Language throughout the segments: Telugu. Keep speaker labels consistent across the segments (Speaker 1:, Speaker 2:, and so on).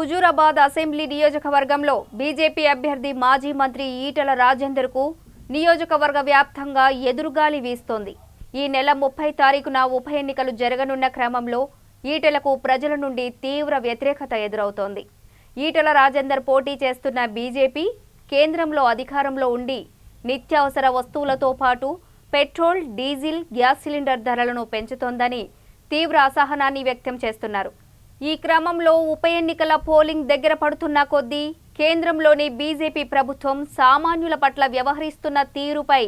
Speaker 1: హుజూరాబాద్ అసెంబ్లీ నియోజకవర్గంలో బీజేపీ అభ్యర్థి మాజీ మంత్రి ఈటెల రాజేందర్కు నియోజకవర్గ వ్యాప్తంగా ఎదురుగాలి వీస్తోంది. ఈ నెల 30 తారీఖున ఉప ఎన్నికలు జరగనున్న క్రమంలో ఈటెలకు ప్రజల నుండి తీవ్ర వ్యతిరేకత ఎదురవుతోంది. ఈటెల రాజేందర్ పోటీ చేస్తున్న బీజేపీ కేంద్రంలో అధికారంలో ఉండి నిత్యావసర వస్తువులతో పాటు పెట్రోల్, డీజిల్, గ్యాస్ సిలిండర్ ధరలను పెంచుతోందని తీవ్ర అసహనాన్ని వ్యక్తం చేస్తున్నారు. ఈ క్రమంలో ఉప ఎన్నికల పోలింగ్ దగ్గర పడుతున్న కొద్దీ కేంద్రంలోని బీజేపీ ప్రభుత్వం సామాన్యుల పట్ల వ్యవహరిస్తున్న తీరుపై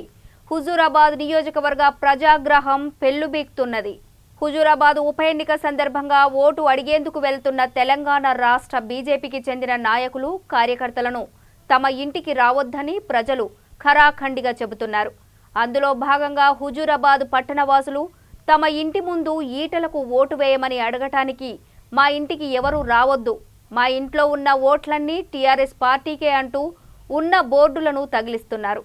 Speaker 1: హుజూరాబాద్ నియోజకవర్గ ప్రజాగ్రహం పెల్లుబీక్తున్నది. హుజూరాబాద్ ఉప ఎన్నిక సందర్భంగా ఓటు అడిగేందుకు వెళ్తున్న తెలంగాణ రాష్ట్ర బీజేపీకి చెందిన నాయకులు, కార్యకర్తలను తమ ఇంటికి రావొద్దని ప్రజలు ఖరాఖండిగా చెబుతున్నారు. అందులో భాగంగా హుజూరాబాద్ పట్టణవాసులు తమ ఇంటి ముందు ఈటెలకు ఓటు వేయమని అడగటానికి మా ఇంటికి ఎవరూ రావద్దు, మా ఇంట్లో ఉన్న ఓట్లన్నీ టీఆర్ఎస్ పార్టీకే అంటూ ఉన్న బోర్డులను తగిలిస్తున్నారు.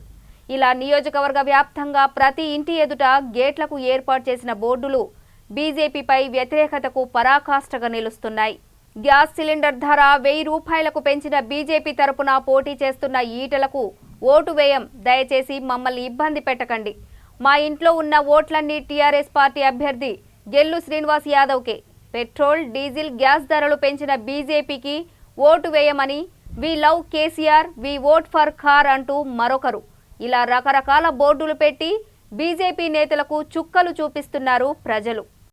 Speaker 1: ఇలా నియోజకవర్గ వ్యాప్తంగా ప్రతి ఇంటి ఎదుట గేట్లకు ఏర్పాటు చేసిన బోర్డులు బీజేపీపై వ్యతిరేకతకు పరాకాష్ఠగా నిలుస్తున్నాయి. గ్యాస్ సిలిండర్ ధర 1000 రూపాయలకు పెంచిన బీజేపీ తరపున పోటీ చేస్తున్న ఈటెలకు ఓటు వేయం, దయచేసి మమ్మల్ని ఇబ్బంది పెట్టకండి, మా ఇంట్లో ఉన్న ఓట్లన్నీ టీఆర్ఎస్ పార్టీ అభ్యర్థి గెల్లు శ్రీనివాస్ యాదవ్కే, పెట్రోల్, డీజిల్, గ్యాస్ ధరలు పెంచిన బీజేపీకి ఓటు వేయమని, we love KCR, we vote for car అంటూ మరొకరు, ఇలా రకరకాల బోర్డులు పెట్టి బీజేపీ నేతలకు చుక్కలు చూపిస్తున్నారు ప్రజలు.